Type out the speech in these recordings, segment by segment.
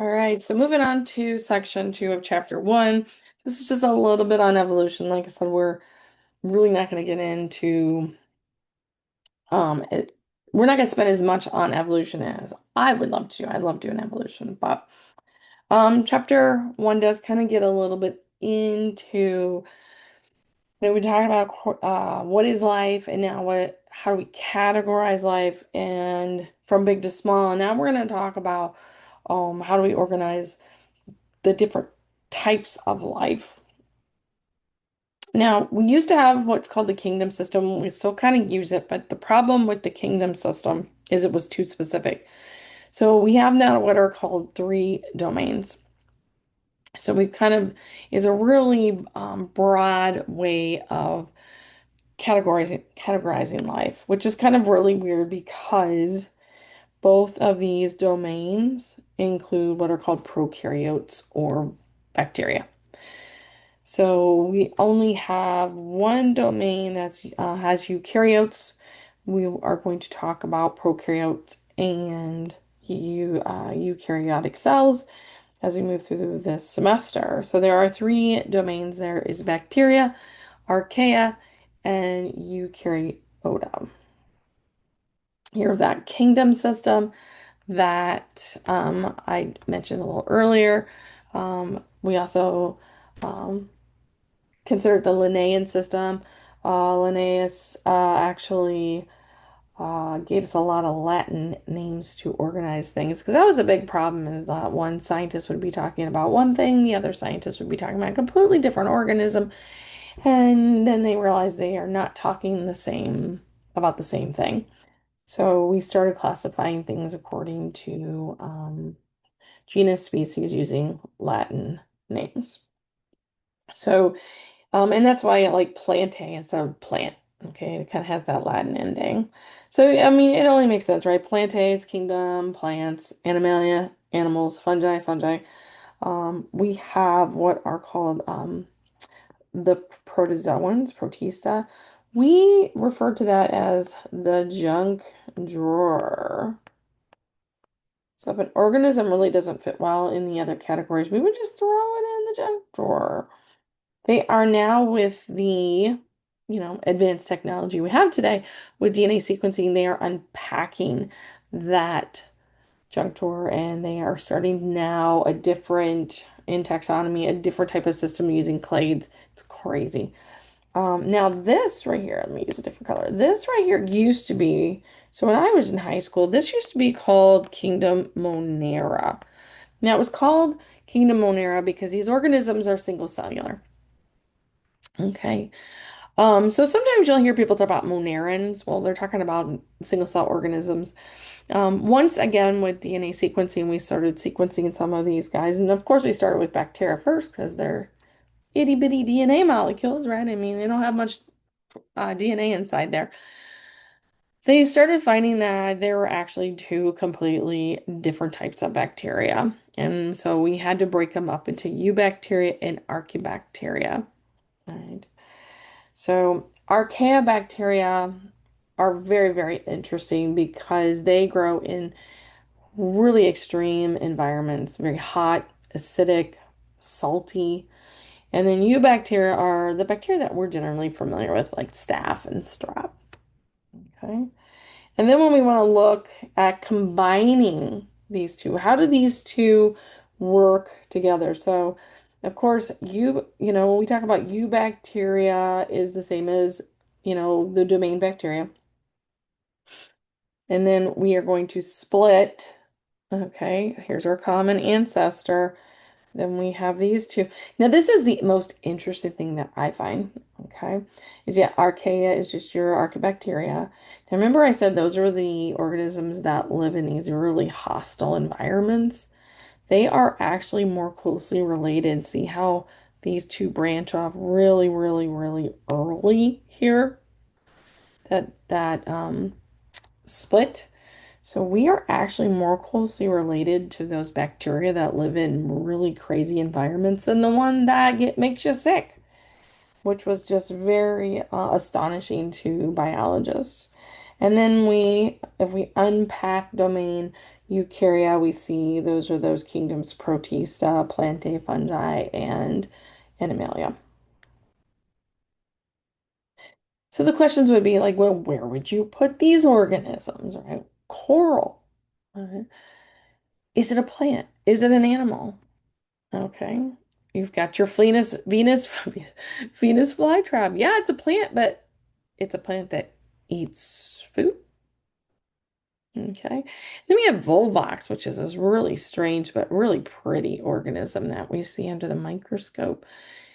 All right, so moving on to section two of chapter one. This is just a little bit on evolution. Like I said, we're really not going to get into it. We're not going to spend as much on evolution as I would love to. I love doing evolution, but chapter one does kind of get a little bit into we talk about what is life and now how do we categorize life and from big to small. And now we're going to talk about how do we organize the different types of life. Now, we used to have what's called the kingdom system. We still kind of use it, but the problem with the kingdom system is it was too specific. So we have now what are called three domains. So we kind of is a really broad way of categorizing life, which is kind of really weird because both of these domains include what are called prokaryotes or bacteria. So we only have one domain that's has eukaryotes. We are going to talk about prokaryotes and eukaryotic cells as we move through this semester. So there are three domains. There is bacteria, archaea, and eukaryota. Here, that kingdom system that I mentioned a little earlier. We also um, consider the Linnaean system. Linnaeus actually gave us a lot of Latin names to organize things because that was a big problem is that one scientist would be talking about one thing, the other scientist would be talking about a completely different organism, and then they realized they are not talking about the same thing. So we started classifying things according to genus, species using Latin names. So, and that's why I like plantae instead of plant. Okay, it kind of has that Latin ending. So, I mean, it only makes sense, right? Plantae is kingdom, plants, animalia, animals, fungi. We have what are called the protozoans, protista. We refer to that as the junk drawer. So if an organism really doesn't fit well in the other categories, we would just throw it in the junk drawer. They are now with the advanced technology we have today with DNA sequencing, they are unpacking that junk drawer and they are starting now in taxonomy, a different type of system using clades. It's crazy. Now this right here, let me use a different color. This right here used to be, so when I was in high school, this used to be called Kingdom Monera. Now it was called Kingdom Monera because these organisms are single cellular. Okay. So sometimes you'll hear people talk about Monerans. Well, they're talking about single cell organisms. Once again, with DNA sequencing, we started sequencing some of these guys. And of course, we started with bacteria first because they're itty bitty DNA molecules, right? I mean, they don't have much DNA inside there. They started finding that there were actually two completely different types of bacteria. And so we had to break them up into eubacteria and archaebacteria. Right. So archaeobacteria are very, very interesting because they grow in really extreme environments, very hot, acidic, salty. And then eubacteria are the bacteria that we're generally familiar with, like staph and strep. Okay. And then when we want to look at combining these two, how do these two work together? So, of course, when we talk about eubacteria is the same as, the domain bacteria. And then we are going to split. Okay, here's our common ancestor. Then we have these two. Now, this is the most interesting thing that I find, okay, is yeah, archaea is just your archaebacteria. Now, remember I said those are the organisms that live in these really hostile environments? They are actually more closely related. See how these two branch off really, really, really early here? That split. So we are actually more closely related to those bacteria that live in really crazy environments than the one that makes you sick, which was just very astonishing to biologists. And then if we unpack domain eukarya, we see those are those kingdoms: Protista, Plantae, Fungi, and Animalia. So the questions would be like, well, where would you put these organisms, right? Coral. Uh, Is it a plant? Is it an animal? Okay. You've got your Venus flytrap. Yeah, it's a plant, but it's a plant that eats food. Okay. Then we have Volvox, which is this really strange but really pretty organism that we see under the microscope.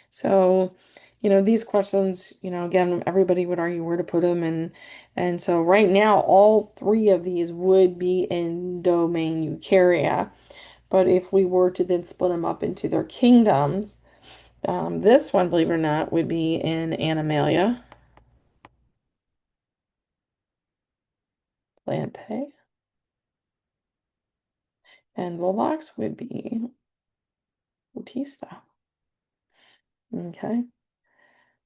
So, these questions, again, everybody would argue where to put them, and so right now, all three of these would be in domain eukarya. But if we were to then split them up into their kingdoms, this one, believe it or not, would be in Animalia, Plantae, and Volvox would be Bautista. Okay.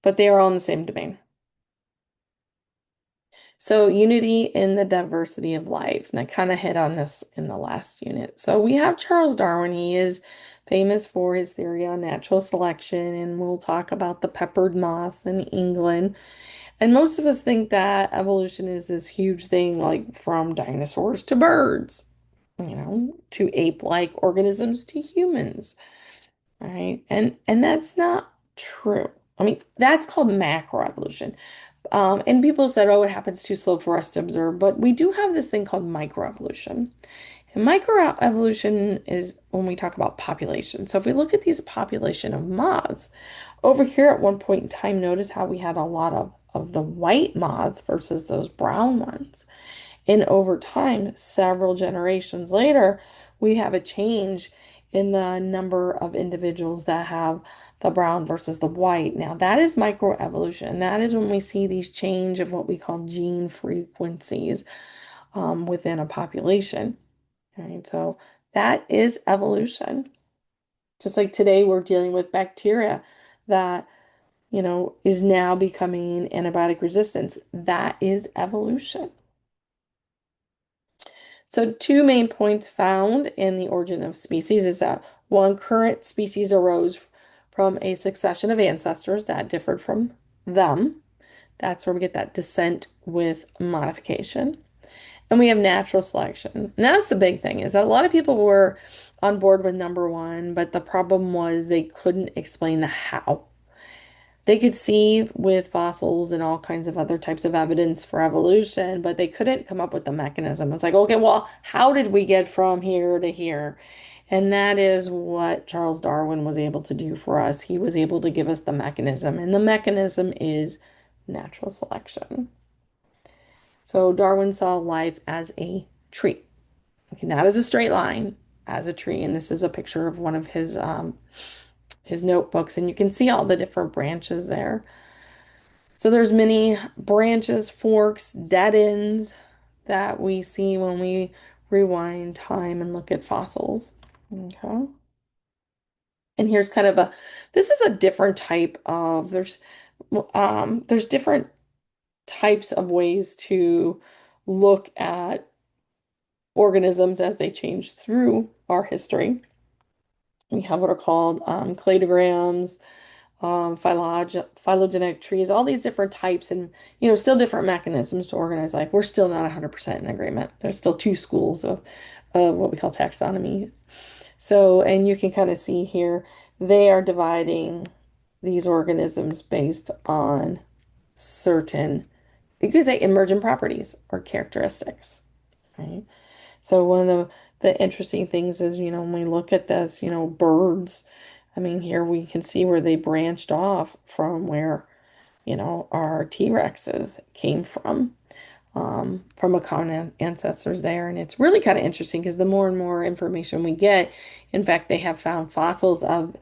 But they are all in the same domain. So unity in the diversity of life. And I kind of hit on this in the last unit. So we have Charles Darwin. He is famous for his theory on natural selection, and we'll talk about the peppered moth in England. And most of us think that evolution is this huge thing, like from dinosaurs to birds, to ape-like organisms to humans, right? And that's not true. I mean, that's called macroevolution. And people said, oh, it happens too slow for us to observe. But we do have this thing called microevolution. And microevolution is when we talk about population. So if we look at these population of moths, over here at one point in time, notice how we had a lot of the white moths versus those brown ones. And over time, several generations later, we have a change in the number of individuals that have the brown versus the white. Now, that is microevolution. That is when we see these change of what we call gene frequencies within a population. Right? So that is evolution. Just like today, we're dealing with bacteria that, is now becoming antibiotic resistance. That is evolution. So, two main points found in the origin of species is that one, current species arose from a succession of ancestors that differed from them. That's where we get that descent with modification. And we have natural selection. And that's the big thing, is that a lot of people were on board with number one, but the problem was they couldn't explain the how. They could see with fossils and all kinds of other types of evidence for evolution, but they couldn't come up with the mechanism. It's like, okay, well, how did we get from here to here? And that is what Charles Darwin was able to do for us. He was able to give us the mechanism, and the mechanism is natural selection. So Darwin saw life as a tree, okay, not as a straight line, as a tree. And this is a picture of one of his notebooks, and you can see all the different branches there. So there's many branches, forks, dead ends that we see when we rewind time and look at fossils. Okay. And here's kind of this is a different type of, there's different types of ways to look at organisms as they change through our history. We have what are called cladograms, phylogenetic trees, all these different types, and still different mechanisms to organize life. We're still not 100% in agreement. There's still two schools of what we call taxonomy. So, and you can kind of see here, they are dividing these organisms based on certain, you could say, emergent properties or characteristics, right? So one of the interesting things is, when we look at this, birds, I mean, here we can see where they branched off from where, our T-Rexes came from a common ancestors there. And it's really kind of interesting because the more and more information we get, in fact, they have found fossils of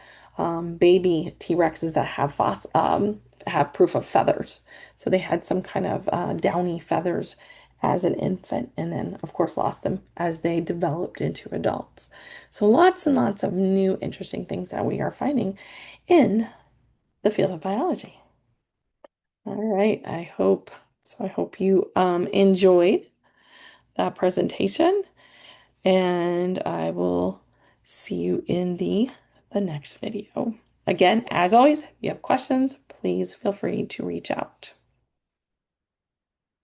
baby T-Rexes that have proof of feathers. So they had some kind of downy feathers as an infant, and then, of course, lost them as they developed into adults. So lots and lots of new interesting things that we are finding in the field of biology. All right, I hope So I hope you enjoyed that presentation, and I will see you in the next video. Again, as always, if you have questions, please feel free to reach out.